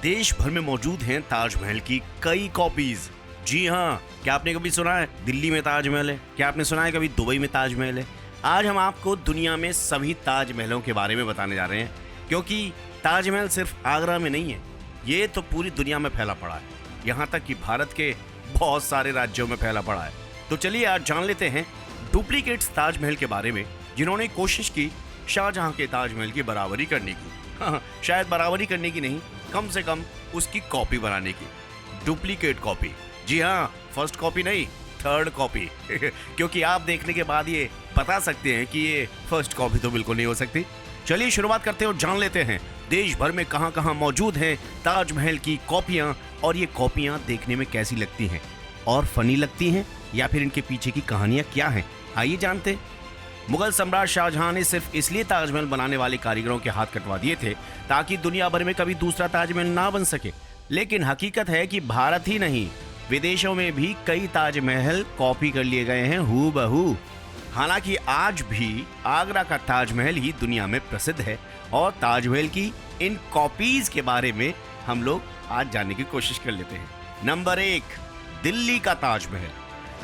देश भर में मौजूद हैं ताजमहल की कई कॉपीज। जी हाँ, क्या आपने कभी सुना है दिल्ली में ताजमहल है? क्या आपने सुना है कभी दुबई में ताजमहल है? आज हम आपको दुनिया में सभी ताजमहलों के बारे में बताने जा रहे हैं, क्योंकि ताजमहल सिर्फ आगरा में नहीं है, ये तो पूरी दुनिया में फैला पड़ा है। यहाँ तक कि भारत के बहुत सारे राज्यों में फैला पड़ा है। तो चलिए आज जान लेते हैं डुप्लीकेट्स ताजमहल के बारे में, जिन्होंने कोशिश की शाहजहां के ताजमहल की बराबरी करने की। हाँ, शायद बराबरी करने की नहीं, कम से कम उसकी कॉपी बनाने की। डुप्लीकेट कॉपी, जी हाँ, फर्स्ट कॉपी नहीं, थर्ड कॉपी। क्योंकि आप देखने के बाद ये बता सकते हैं कि ये फर्स्ट कॉपी तो बिल्कुल नहीं हो सकती। चलिए शुरुआत करते हैं और जान लेते हैं देश भर में कहां कहां मौजूद हैं ताजमहल की कॉपियां, और ये कॉपियां देखने में कैसी लगती हैं, और फनी लगती हैं या फिर इनके पीछे की कहानियां क्या हैं। आइए जानते हैं। मुगल सम्राट शाहजहां ने सिर्फ इसलिए ताजमहल बनाने वाले कारीगरों के हाथ कटवा दिए थे ताकि दुनिया भर में कभी दूसरा ताजमहल ना बन सके। लेकिन हकीकत है कि भारत ही नहीं, विदेशों में भी कई ताजमहल कॉपी कर लिए गए हैं हूबहू। हालांकि आज भी आगरा का ताजमहल ही दुनिया में प्रसिद्ध है, और ताजमहल की इन कॉपीज के बारे में हम लोग आज जानने की कोशिश कर लेते हैं। नंबर 1, दिल्ली का ताजमहल।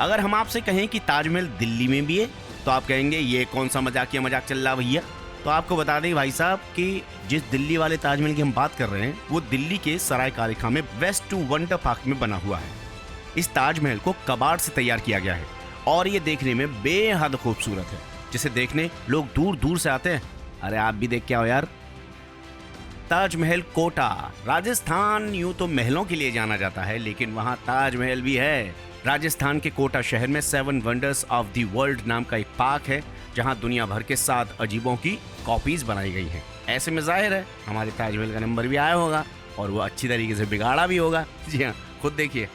अगर हम आपसे कहें कि ताजमहल दिल्ली में भी है तो आप कहेंगे ये कौन सा मजाक चल रहा भैया। तो आपको बता दें भाई साहब कि जिस दिल्ली वाले ताजमहल की हम बात कर रहे हैं वो दिल्ली के सराय काले खां में वेस्ट वंडर पार्क में बना हुआ है। इस ताजमहल को कबाड़ से तैयार किया गया है और ये देखने में बेहद खूबसूरत है, जिसे देखने लोग दूर दूर से आते हैं। अरे आप भी देख के आओ यार। ताजमहल कोटा, राजस्थान यूं तो महलों के लिए जाना जाता है, लेकिन वहां ताजमहल भी है। राजस्थान के कोटा शहर में 7 वंडर्स ऑफ द वर्ल्ड नाम का एक पार्क है, जहां दुनिया भर के 7 अजीबों की कॉपीज बनाई गई हैं। ऐसे में जाहिर है हमारे ताजमहल का नंबर भी आया होगा और वो अच्छी तरीके से बिगाड़ा भी होगा। जी हाँ, खुद देखिए।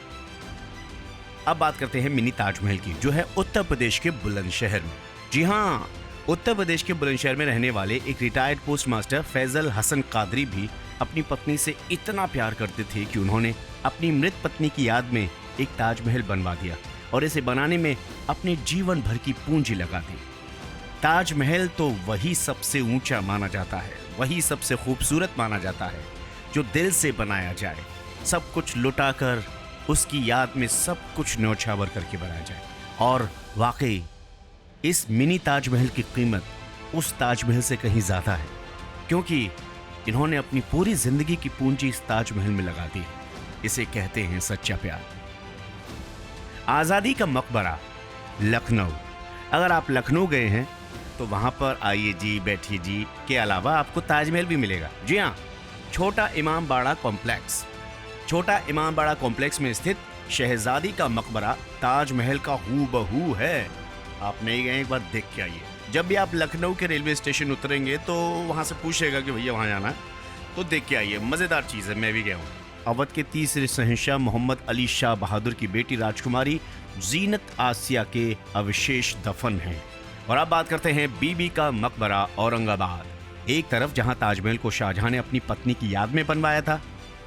अब बात करते हैं मिनी ताजमहल की, जो है उत्तर प्रदेश के बुलंदशहर में। जी हाँ, उत्तर प्रदेश के बुलंदशहर में रहने वाले एक retired postmaster Faisal Hasan Qadri भी अपनी पत्नी से इतना प्यार करते थे कि उन्होंने अपनी मृत पत्नी की याद में एक ताजमहल बनवा दिया और इसे बनाने में अपने जीवन भर की पूंजी लगा दी। ताजमहल तो वही सबसे ऊंचा माना जाता है, वही सबसे खूबसूरत माना जाता है जो दिल से बनाया जाए, सब कुछ लुटाकर उसकी याद में सब कुछ न्यौछावर करके बनाया जाए। और वाकई इस मिनी ताजमहल की कीमत उस ताजमहल से कहीं ज्यादा है, क्योंकि इन्होंने अपनी पूरी जिंदगी की पूंजी इस ताजमहल में लगा दी है। इसे कहते हैं सच्चा प्यार। आजादी का मकबरा, लखनऊ। अगर आप लखनऊ गए हैं तो वहां पर आइए जी, बैठिए जी के अलावा आपको ताजमहल भी मिलेगा। जी हाँ, छोटा इमाम बाड़ा कॉम्प्लेक्स। छोटा इमाम बाड़ा कॉम्प्लेक्स में स्थित शहजादी का मकबरा ताजमहल का हूबहू है। आप नहीं गए, एक बार देख के आइए। जब भी आप लखनऊ के रेलवे स्टेशन उतरेंगे तो वहां से पूछेगा कि भैया वहां जाना है, तो देख के आइए, मजेदार चीज है, मैं भी गया हूँ। अवध के तीसरे शहंशाह मोहम्मद अली शाह बहादुर की बेटी राजकुमारी जीनत आसिया के अवशेष दफन हैं। और अब बात करते हैं बीबी का मकबरा, औरंगाबाद। एक तरफ जहां ताजमहल को शाहजहां ने अपनी पत्नी की याद में बनवाया था,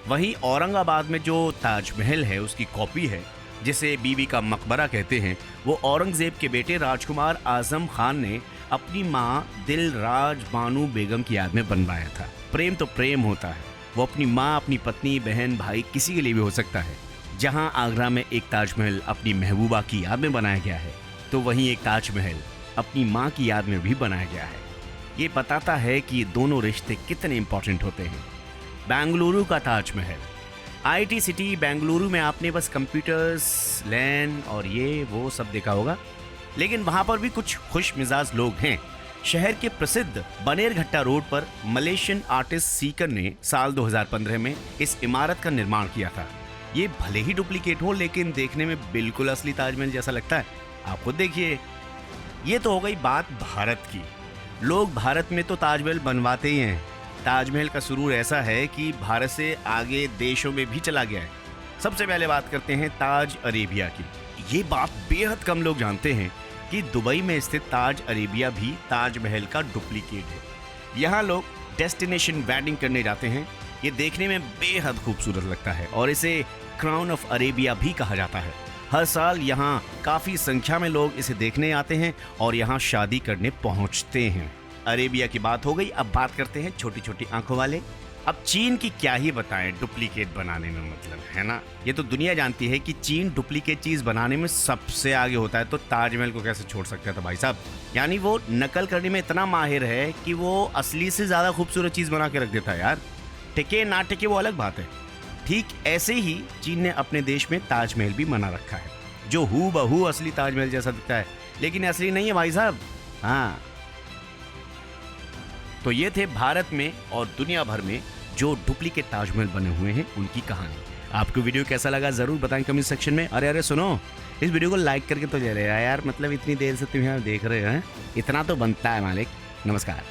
वहीं औरंगाबाद में जो ताजमहल है उसकी कॉपी है, जिसे बीबी का मकबरा कहते हैं, वो औरंगजेब के बेटे राजकुमार आजम खान ने अपनी माँ दिलराज बानो बेगम की याद में बनवाया था। प्रेम तो प्रेम होता है, वो अपनी माँ, अपनी पत्नी, बहन, भाई, किसी के लिए भी हो सकता है। जहां आगरा में एक ताजमहल अपनी महबूबा की याद में बनाया गया है, तो वहीं एक ताजमहल अपनी माँ की याद में भी बनाया गया है। ये बताता है कि ये दोनों रिश्ते कितने इंपॉर्टेंट होते हैं। बेंगलुरु का ताजमहल। आईटी सिटी बेंगलुरु में आपने बस कंप्यूटर्स, लैन और ये वो सब देखा होगा, लेकिन वहां पर भी कुछ खुश मिजाज लोग हैं। शहर के प्रसिद्ध बनेरघट्टा रोड पर मलेशियन आर्टिस्ट सीकर ने साल 2015 में इस इमारत का निर्माण किया था। ये भले ही डुप्लीकेट हो, लेकिन देखने में बिल्कुल असली ताजमहल जैसा लगता है। आप खुद देखिए। ये तो हो गई बात भारत की। लोग भारत में तो ताजमहल बनवाते ही हैं। ताजमहल का सुरूर ऐसा है कि भारत से आगे देशों में भी चला गया है। सबसे पहले बात करते हैं ताज अरेबिया की। ये बात बेहद कम लोग जानते हैं कि दुबई में स्थित ताज अरेबिया भी ताजमहल का डुप्लीकेट है। यहाँ लोग डेस्टिनेशन वेडिंग करने जाते हैं। ये देखने में बेहद खूबसूरत लगता है और इसे क्राउन ऑफ अरेबिया भी कहा जाता है। हर साल यहाँ काफी संख्या में लोग इसे देखने आते हैं और यहाँ शादी करने पहुँचते हैं। अरेबिया की बात हो गई, अब बात करते हैं छोटी छोटी आंखों वाले। अब चीन की क्या ही बताएं डुप्लीकेट बनाने में, मतलब है ना। ये तो दुनिया जानती है कि चीन डुप्लीकेट चीज बनाने में सबसे आगे होता है, तो ताजमहल को कैसे छोड़ सकता था भाई साहब। यानी वो नकल करने में इतना माहिर है कि वो असली से ज्यादा खूबसूरत चीज बना के रख देता है यार। टिके ना टिके वो अलग बात है। ठीक ऐसे ही चीन ने अपने देश में ताजमहल भी बना रखा है, जो हूबहू असली ताजमहल जैसा दिखता है, लेकिन असली नहीं है भाई साहब। हाँ, तो ये थे भारत में और दुनिया भर में जो डुप्लीकेट ताजमहल बने हुए हैं उनकी कहानी। आपको वीडियो कैसा लगा जरूर बताएं कमेंट सेक्शन में। अरे सुनो, इस वीडियो को लाइक करके तो ले रहे यार, मतलब इतनी देर से तुम यहाँ देख रहे हैं, इतना तो बनता है मालिक। नमस्कार।